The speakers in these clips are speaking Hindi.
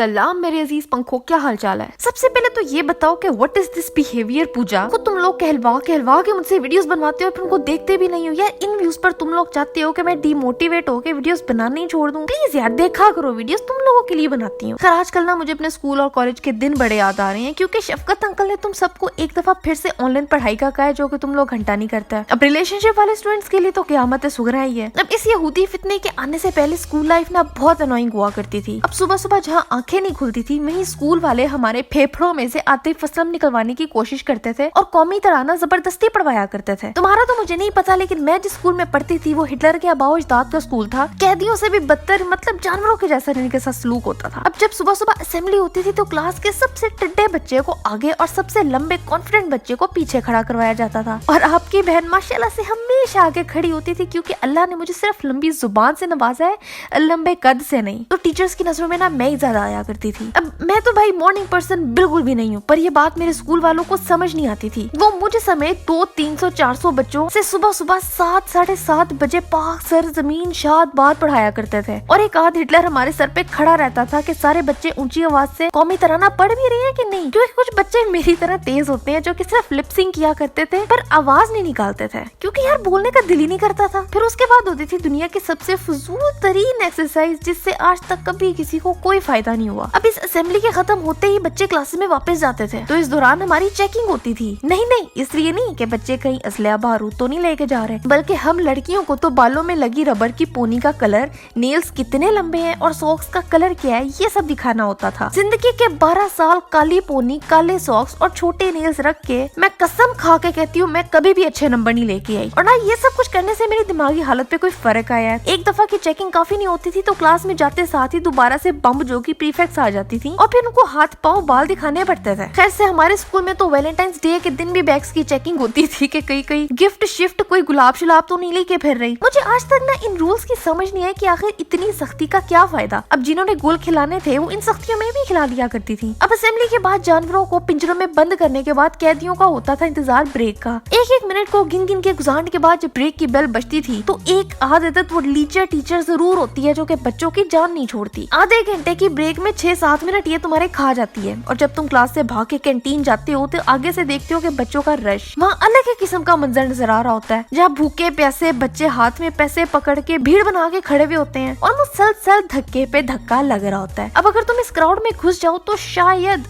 सलाम मेरे अजीज पंखों, क्या हाल चाल है। सबसे पहले तो ये बताओ कि व्हाट इज दिस बिहेवियर पूजा। खुद तुम लोग कहलवा के मुझसे वीडियोस बनवाते हो और फिर उनको देखते भी नहीं हो यार। इन व्यूज पर तुम लोग चाहते हो कि मैं डिमोटिवेट होकर वीडियोस बनाना ही छोड़ दूं। प्लीज यार देखा करो वीडियोस, तुम लोगों के लिए बनाती हूँ। खैर आजकल ना मुझे अपने स्कूल और कॉलेज के दिन बड़े याद आ रहे हैं, क्योंकि शफकत अंकल ने तुम सबको एक दफा फिर से ऑनलाइन पढ़ाई का कहा है, जो कि तुम लोग घंटा नहीं करता है। अब रिलेशनशिप वाले स्टूडेंट्स के लिए तो क़यामत सुगरा ही है। अब इस यहूदी फितने के आने से पहले स्कूल लाइफ ना बहुत अनोइंग हुआ करती थी। अब सुबह सुबह जहाँ आंखें नहीं खुलती थी वहीं स्कूल वाले हमारे फेफड़ों में से आतिफ असलम निकलवाने की कोशिश करते थे और कौमी तराना जबरदस्ती पढ़वाया करते थे। तुम्हारा तो मुझे नहीं पता, लेकिन मैं जिस स्कूल में पढ़ती थी वो हिटलर के आबाओ अजदाद का स्कूल था। कैदियों से भी बदतर, मतलब जानवरों के जैसा इनके साथ सलूक होता था। अब जब सुबह सुबह असेंबली होती थी तो क्लास के सबसे टिड्डे बच्चे को आगे और सबसे लंबे कॉन्फिडेंट बच्चे को पीछे खड़ा करवाया जाता था। और आपकी बहन माशाल्लाह से हमेशा आगे खड़ी होती थी, क्योंकि अल्लाह ने मुझे सिर्फ लंबी जुबान से नवाजा है, लंबे कद से नहीं। तो टीचर्स की नजरों में ना मैं ही ज्यादा आया करती थी। अब मैं तो भाई मॉर्निंग पर्सन बिल्कुल भी नहीं हूँ, पर ये बात मेरे स्कूल वालों को समझ नहीं आती थी। वो मुझे समेत 200-300-400 बच्चों से सुबह सुबह 7-7:30 बजे पाक सर जमीन शाद बात पढ़ाया करते थे। और एक आध हिटलर हमारे सर पे खड़ा रहता था कि सारे बच्चे ऊंची आवाज से कौमी तराना पढ़ भी रहे हैं कि नहीं, क्योंकि कुछ बच्चे मेरी तरह तेज होते हैं जो कि सिर्फ लिपसिंग किया करते थे पर आवाज नहीं निकालते थे, क्योंकि यार बोलने का दिल ही नहीं करता था। फिर उसके बाद होती थी दुनिया की सबसे फजूल तरीन एक्सरसाइज, जिससे आज तक कभी किसी को कोई फायदा नहीं हुआ। अब इस असेंबली के खत्म होते ही बच्चे क्लास में वापस जाते थे, तो इस दौरान हमारी चेकिंग होती थी। नहीं इसलिए नहीं कि बच्चे कहीं असलहा बारूद तो नहीं लेके जा रहे, बल्कि हम लड़कियों को तो बालों में लगी रबड़ की पोनी का कलर, नेल्स कितने लंबे हैं और सॉक्स का कलर क्या है, ये सब दिखाना होता था। जिंदगी के 12 साल काली पोनी, काले सॉक्स और छोटे नेल्स रख के मैं कसम खा के कहती हूँ मैं कभी भी अच्छे नंबर नहीं लेके आई। और ना ये सब कुछ करने से मेरी दिमागी हालत पे कोई फर्क आया है। एक दफा की चेकिंग काफी नहीं होती थी तो क्लास में जाते साथ ही दोबारा से बम जो की प्रीफेक्ट्स आ जाती थी और फिर उनको हाथ पाँव बाल दिखाने पड़ते थे। खैर से हमारे स्कूल में तो वैलेंटाइंस डे के दिन भी बैग्स की चेकिंग होती थी कि कई गिफ्ट शिफ्ट कोई गुलाब शुलाब तो नहीं लेके फिर रही। मुझे आज तक ना इन रूल्स की समझ नहीं आई कि आखिर इतनी सख्ती का क्या फायदा। अब जिन्होंने गोल खिलाने थे वो इन सख्तियों में भी खिला दिया करती थी। अब असेंबली के बाद जानवरों को पिंजरों में बंद करने के बाद कैदियों का होता था इंतजार ब्रेक का। एक मिनट को गिन के गुजारने के बाद जब ब्रेक की बेल बजती थी तो एक आदत वो लीचर टीचर जरूर होती है जो कि बच्चों की जान नहीं छोड़ती। आधे घंटे की ब्रेक में 6-7 मिनट ये तुम्हारे खा जाती है। और जब तुम क्लास से भाग के कैंटीन जाते हो तो आगे से देखते हो कि बच्चों का रश, वहाँ अलग ही किस्म का मंजर नजर आ रहा होता है, जहाँ भूखे प्यासे बच्चे हाथ में पैसे पकड़ के भीड़ बना के खड़े हुए होते हैं और मुसलसल धक्के पे धक्का लग रहा होता है। अब अगर तुम इस क्राउड में घुस जाओ तो शायद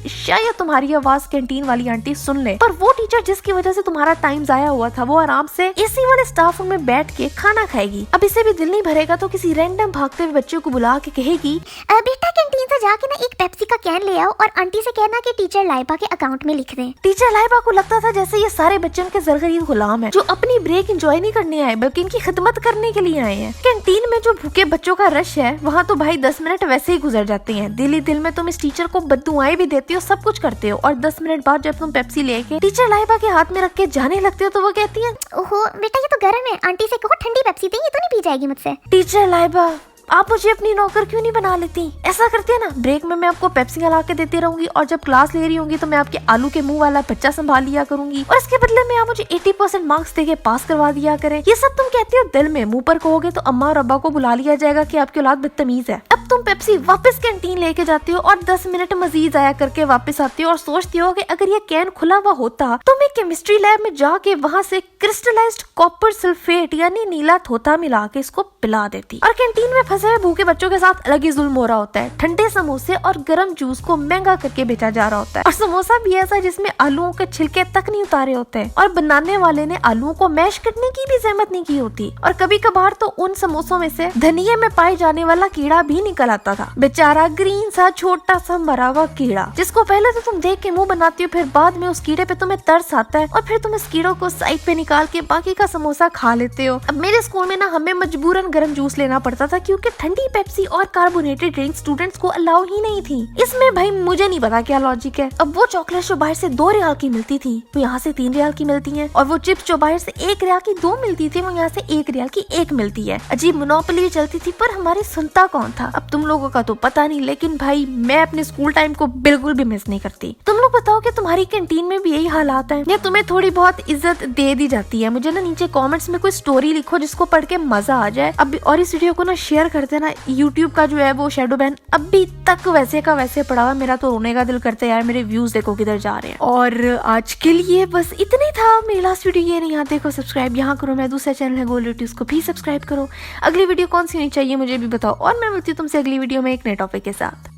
तुम्हारी आवाज कैंटीन वाली आंटी सुन ले, पर वो टीचर जिसकी वजह से तुम्हारा टाइम जाया हुआ था वो आराम से एसी वाले स्टाफ रूम में बैठ के खाना खाएगी। अब इसे भी दिल नहीं भरेगा तो किसी रैंडम भागते हुए बच्चे को बुला के कहेगी, बेटा कैंटीन से जाके ना एक पेप्सी का कैन ले आओ और आंटी से कहना कि टीचर लाइबा के अकाउंट में लिख दें। टीचर लाइबा को लगता था जैसे ये सारे बच्चे उनके ज़रगरीब गुलाम हैं, जो अपनी ब्रेक एंजॉय नहीं करने आए बल्कि इनकी खिदमत करने के लिए आए हैं। कैंटीन में जो भूखे बच्चों का रश है वहाँ तो भाई 10 मिनट वैसे ही गुजर जाते हैं। दिल ही दिल में तुम इस टीचर को बद्दुआएं भी देती हो, सब कुछ करते हो, और 10 मिनट बाद जब तुम पेप्सी लेके टीचर लाइबा के हाथ में रख के जाने लगते हो तो वो कहती है, ओहो बेटा ये तो गर्म है, आंटी से कहो ठंडी पेप्सी दे, ये तो नहीं पी जाएगी मुझसे। टीचर लाइबा आप मुझे अपनी नौकर क्यों नहीं बना लेती? ऐसा करती है ना, ब्रेक में मैं आपको पेप्सी ला के देती रहूंगी और जब क्लास ले रही होंगी तो मैं आपके आलू के मुंह वाला बच्चा संभाल लिया करूंगी और इसके बदले में आप मुझे 80% मार्क्स देके पास करवा दिया करें। ये सब तुम कहती हो दिल में, मुंह पर कहोगे तो अम्मा और अब्बा को बुला लिया जाएगा कि आपकी औलाद बदतमीज है। अब तुम पेप्सी वापस कैंटीन लेके जाती हो और 10 मिनट मजीद आया करके वापस आती हो और सोचती हो कि अगर ये कैन खुला हुआ होता तो मैं केमिस्ट्री लैब में जाके वहाँ से क्रिस्टलाइज्ड कॉपर सल्फेट यानी नीला थोथा मिला के इसको पिला देती। और कैंटीन में फंसे हुए भूखे बच्चों के साथ अलग ही जुल्म हो रहा होता है। ठंडे समोसे और गर्म जूस को महंगा करके बेचा जा रहा होता है, और समोसा भी ऐसा जिसमें आलूओं के छिलके तक नहीं उतारे होते हैं, और बनाने वाले ने आलूओं को मैश करने की भी जहमत नहीं की होती। और कभी कभार तो उन समोसों में से धनिये में पाए जाने वाला कीड़ा भी निकल आता था, बेचारा ग्रीन सा छोटा सा मरा हुआ कीड़ा, जिसको पहले तो तुम देख के मुंह बनाती हो, फिर बाद में उस कीड़े पे तुम्हें तरस आता है और फिर तुम इस कीड़ों को साइड पे निकाल के बाकी का समोसा खा लेते हो। अब मेरे स्कूल में ना हमें मजबूरन गर्म जूस लेना पड़ता था, क्योंकि ठंडी पेप्सी और कार्बोनेटेड ड्रिंक स्टूडेंट्स को अलाउ ही नहीं थी। इसमें भाई मुझे नहीं पता क्या लॉजिक है। अब वो चॉकलेट जो बाहर से 2 रियाल की मिलती थी वो यहाँ से 3 रियाल की मिलती है, और वो चिप्स जो बाहर से 1 रियाल की 2 मिलती थी वो यहाँ से 1 रियाल की 1 मिलती है। अजीब मोनोपोली चलती थी, पर हमारी सुनता कौन था? अब तुम लोगों का तो पता नहीं, लेकिन भाई मैं अपने स्कूल टाइम को बिल्कुल भी मिस नहीं करती। तुम लोग बताओ कि तुम्हारी कैंटीन में भी यही हालात है या तुम्हें थोड़ी बहुत इज्जत दे दी जाती है? मुझे ना नीचे कमेंट्स में कोई स्टोरी लिखो जिसको पढ़ के मजा आ जाए। अब और इस वीडियो को ना शेयर करते ना, यूट्यूब का जो है वो शेडो बैन अभी तक वैसे का वैसे पड़ा हुआ। मेरा तो रोने का दिल करता है यार, मेरे व्यूज देखो किधर जा रहे हैं। और आज के लिए बस इतना ही था। मेरी लास्ट वीडियो ये नहीं, यहाँ देखो सब्सक्राइब यहाँ करो, मेरा दूसरा चैनल है गोल्ड यूट्यूब, उसको भी सब्सक्राइब करो। अगली वीडियो कौन सी होनी चाहिए मुझे भी बताओ, और मैं मिलती हूँ तुमसे अगली वीडियो में एक नए टॉपिक के साथ।